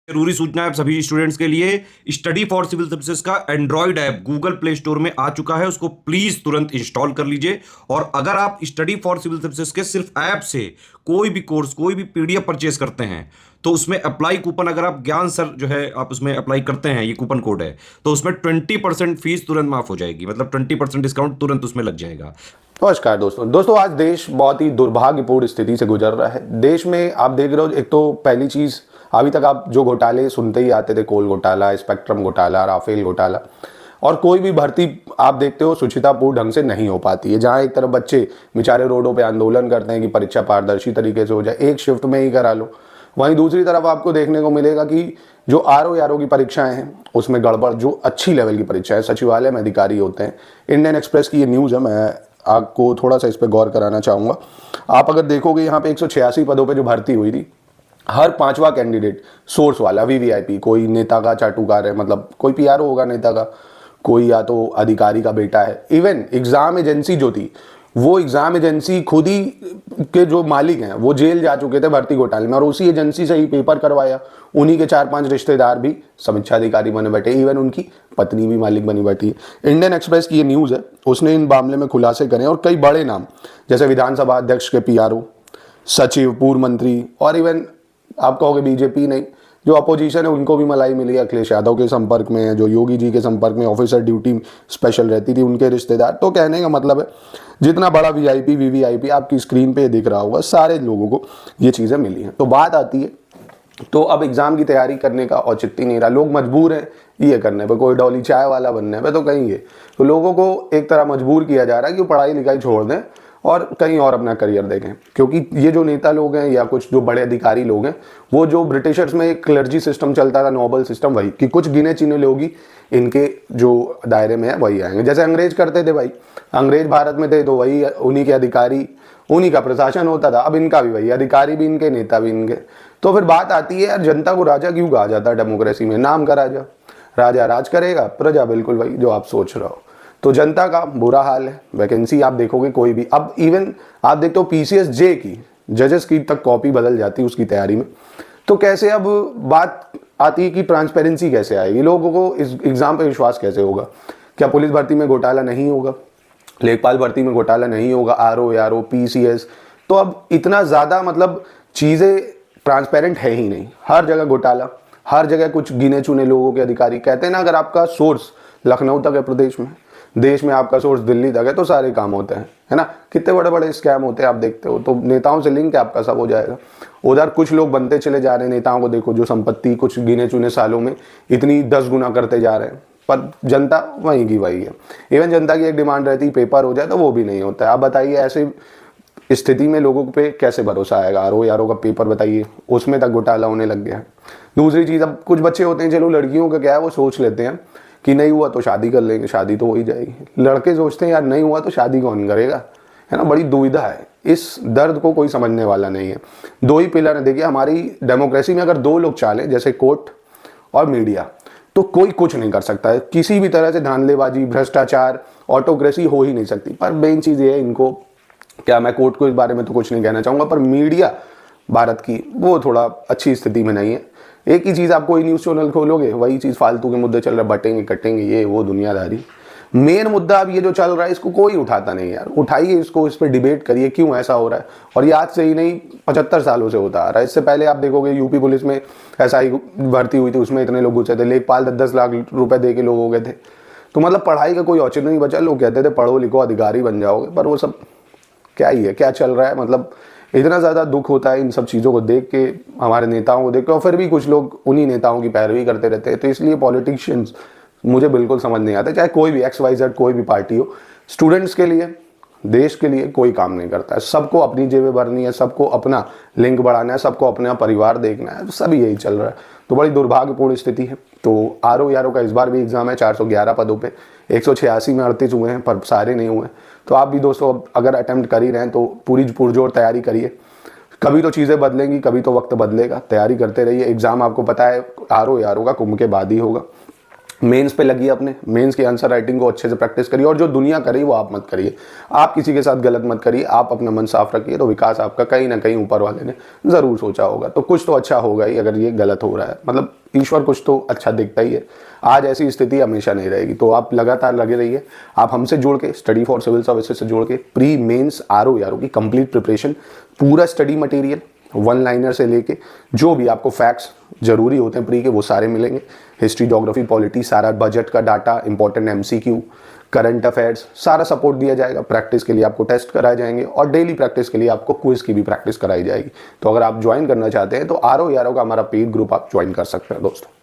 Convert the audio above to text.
जरूरी सूचना है आप सभी स्टूडेंट्स के लिए। स्टडी फॉर सिविल सर्विसेज का Android app Google play store में आ चुका है, उसको प्लीज तुरंत इंस्टॉल कर लीजिए। और अगर आप स्टडी फॉर सिविल सर्विसेज के सिर्फ ऐप से कोई भी कोर्स, कोई भी पीडीएफ परचेस करते हैं तो उसमें अप्लाई कूपन, अगर आप ज्ञान सर जो है आप उसमें अप्लाई करते हैं, ये कूपन कोड है, तो उसमें 20% फीस तुरंत माफ हो जाएगी, मतलब 20% डिस्काउंट तुरंत उसमें लग जाएगा। नमस्कार दोस्तों, आज देश बहुत ही दुर्भाग्यपूर्ण स्थिति से गुजर रहा है। देश में आप देख रहे हो, एक तो पहली चीज, अभी तक आप जो घोटाले सुनते ही आते थे, कोल घोटाला, स्पेक्ट्रम घोटाला, राफेल घोटाला, और कोई भी भर्ती आप देखते हो सुचितापूर्ण ढंग से नहीं हो पाती है। जहां एक तरफ बच्चे बेचारे रोडों पे आंदोलन करते हैं कि परीक्षा पारदर्शी तरीके से हो जाए, एक शिफ्ट में ही करा लो, वहीं दूसरी तरफ आपको देखने को मिलेगा कि जो आरओ की परीक्षाएं हैं उसमें गड़बड़, जो अच्छी लेवल की परीक्षाएं सचिवालय में अधिकारी होते हैं। इंडियन एक्सप्रेस की ये न्यूज़ है, मैं आपको थोड़ा सा इस पर गौर कराना चाहूँगा। आप अगर देखोगे यहाँ पे 186 पदों पे जो भर्ती हुई थी, हर पांचवा कैंडिडेट सोर्स वाला वीवीआईपी, कोई नेता का चाटुकार है, मतलब कोई पीआरओ होगा नेता का, कोई या तो अधिकारी का बेटा है। इवन एग्जाम एजेंसी जो थी, वो एग्जाम एजेंसी खुद ही के जो मालिक हैं वो जेल जा चुके थे भर्ती घोटाले में, और उसी एजेंसी से ही पेपर करवाया। उन्हीं के 4-5 रिश्तेदार भी समीक्षा अधिकारी बने बैठे, इवन उनकी पत्नी भी मालिक बनी बैठी है। इंडियन एक्सप्रेस की ये न्यूज़ है, उसने इन मामले में खुलासे करे, और कई बड़े नाम जैसे विधानसभा अध्यक्ष के पीआरओ, सचिव, पूर्व मंत्री, और इवन आप कहोगे बीजेपी नहीं, जो अपोजिशन है उनको भी मलाई मिली है। अखिलेश यादव के संपर्क में है, जो योगी जी के संपर्क में ऑफिसर ड्यूटी स्पेशल रहती थी, उनके रिश्तेदार। तो कहने का मतलब है, जितना बड़ा वीआईपी वीवीआईपी आपकी स्क्रीन पे दिख रहा होगा, सारे लोगों को ये चीज़ें मिली हैं। तो बात आती है, तो अब एग्जाम की तैयारी करने का औचित्य नहीं रहा, लोग मजबूर हैं ये करने पे, कोई डॉली चाय वाला बनने पे तो कहेंगे। तो लोगों को एक तरह मजबूर किया जा रहा है कि पढ़ाई लिखाई छोड़ दें और कहीं और अपना करियर देखें, क्योंकि ये जो नेता लोग हैं या कुछ जो बड़े अधिकारी लोग हैं, वो जो ब्रिटिशर्स में एक क्लर्जी सिस्टम चलता था, नोबल सिस्टम, वही कि कुछ गिने चुने लोग ही इनके जो दायरे में है वही आएंगे। जैसे अंग्रेज करते थे भाई, अंग्रेज भारत में थे तो वही उन्हीं के अधिकारी, उन्हीं का प्रशासन होता था। अब इनका भी वही, अधिकारी भी इनके, नेता भी इनके। तो फिर बात आती है यार, जनता को राजा क्यों कहा जाता है डेमोक्रेसी में? नाम का राजा, राजा राज करेगा, प्रजा बिल्कुल वही जो आप सोच रहे हो। तो जनता का बुरा हाल है। वैकेंसी आप देखोगे कोई भी, अब इवन आप देखते हो पीसीएस जे की, जजेस की तक कॉपी बदल जाती है उसकी तैयारी में। तो कैसे अब बात आती है कि ट्रांसपेरेंसी कैसे आएगी, लोगों को इस एग्जाम पे विश्वास कैसे होगा? क्या पुलिस भर्ती में घोटाला नहीं होगा, लेखपाल भर्ती में घोटाला नहीं होगा, आरओ पीसीएस? तो अब इतना ज़्यादा मतलब चीज़ें ट्रांसपेरेंट है ही नहीं, हर जगह घोटाला, हर जगह कुछ गिने चुने लोगों के अधिकारी। कहते हैं ना, अगर आपका सोर्स लखनऊ तक है प्रदेश में, देश में आपका सोर्स दिल्ली तक है, तो सारे काम होते हैं, है ना। कितने बड़े बड़े स्कैम होते हैं आप देखते हो। तो नेताओं से लिंक है आपका, सब हो जाएगा। उधर कुछ लोग बनते चले जा रहे हैं, नेताओं को देखो जो संपत्ति कुछ गिने चुने सालों में इतनी 10 गुना करते जा रहे हैं, पर जनता वहीं की वही है। इवन जनता की एक डिमांड रहती है पेपर हो जाए, तो वो भी नहीं होता है। आप बताइए, ऐसे स्थिति में लोगों पे कैसे भरोसा आएगा? आरओ का पेपर बताइए, उसमें तक घोटाला होने लग गया है। दूसरी चीज़, अब कुछ बच्चे होते हैं, चलो लड़कियों का क्या है, वो सोच लेते हैं कि नहीं हुआ तो शादी कर लेंगे, शादी तो हो ही जाएगी। लड़के सोचते हैं यार नहीं हुआ तो शादी कौन करेगा, है ना। बड़ी दुविधा है, इस दर्द को कोई समझने वाला नहीं है। दो ही पिलर है, देखिए हमारी डेमोक्रेसी में अगर दो लोग चालें, जैसे कोर्ट और मीडिया, तो कोई कुछ नहीं कर सकता है। किसी भी तरह से धांधलेबाजी, भ्रष्टाचार, ऑटोक्रेसी हो ही नहीं सकती। पर मेन चीज़ ये है, इनको क्या, मैं कोर्ट को इस बारे में तो कुछ नहीं कहना चाहूँगा, पर मीडिया भारत की वो थोड़ा अच्छी स्थिति में नहीं है। एक ही चीज़, आप कोई न्यूज़ चैनल खोलोगे वही चीज़, फालतू के मुद्दे चल रहे, बटेंगे कटेंगे, ये वो दुनियादारी। मेन मुद्दा अब ये जो चल रहा है, इसको कोई उठाता नहीं यार। उठाइए इसको, इस पर डिबेट करिए क्यों ऐसा हो रहा है। और ये आज से ही नहीं, 75 सालों से होता आ रहा है। इससे पहले आप देखोगे यूपी पुलिस में ऐसा ही भर्ती हुई थी, उसमें इतने लोग घुसे थे, लेखपाल 10-10 लाख रुपए दे के लोग हो गए थे। तो मतलब पढ़ाई का कोई औचित्य नहीं बचा। लोग कहते थे पढ़ो लिखो अधिकारी बन जाओगे, पर वो सब क्या ही है, क्या चल रहा है। मतलब इतना ज़्यादा दुख होता है इन सब चीज़ों को देख के, हमारे नेताओं को देख के, और फिर भी कुछ लोग उन्हीं नेताओं की पैरवी करते रहते हैं। तो इसलिए पॉलिटिशियंस मुझे बिल्कुल समझ नहीं आता, चाहे कोई भी XYZ कोई भी पार्टी हो, स्टूडेंट्स के लिए, देश के लिए कोई काम नहीं करता है। सबको अपनी जेबें भरनी है, सबको अपना लिंक बढ़ाना है, सबको अपना परिवार देखना है, सभी यही चल रहा है। तो बड़ी दुर्भाग्यपूर्ण स्थिति है। तो आरओ का इस बार भी एग्जाम है, 411 पदों पे, 186 में 38 हुए हैं, पर सारे नहीं हुए। तो आप भी दोस्तों अगर अटेम्प्ट कर ही रहे हैं तो पूरी पुरजोर तैयारी करिए। कभी तो चीज़ें बदलेंगी, कभी तो वक्त बदलेगा, तैयारी करते रहिए। एग्जाम आपको पता है आरओ का कुंभ के बाद ही होगा। मेंस पे लगी अपने, मेंस की आंसर राइटिंग को अच्छे से प्रैक्टिस करिए, और जो दुनिया करे वो आप मत करिए, आप किसी के साथ गलत मत करिए, आप अपना मन साफ रखिए, तो विकास आपका कहीं ना कहीं ऊपर वाले ने ज़रूर सोचा होगा, तो कुछ तो अच्छा होगा ही अगर ये गलत हो रहा है, मतलब ईश्वर कुछ तो अच्छा देखता ही है। आज ऐसी स्थिति हमेशा नहीं रहेगी, तो आप लगातार लगे रहिए, आप हमसे जुड़ के स्टडी फॉर सिविल सर्विसेज से जुड़ के प्री मेंस आरओ यारो की कंप्लीट प्रिपरेशन, पूरा स्टडी मटेरियल वन लाइनर से लेके जो भी आपको फैक्ट्स जरूरी होते हैं प्री के वो सारे मिलेंगे, हिस्ट्री, ज्योग्राफी, पॉलिटी, सारा बजट का data, important MCQ, current affairs, सारा सपोर्ट दिया जाएगा। प्रैक्टिस के लिए आपको टेस्ट कराए जाएंगे और डेली प्रैक्टिस के लिए आपको क्विज की भी प्रैक्टिस कराई जाएगी। तो अगर आप ज्वाइन करना चाहते हैं तो आरओ यारो का हमारा पेड ग्रुप आप ज्वाइन कर सकते हैं दोस्तों।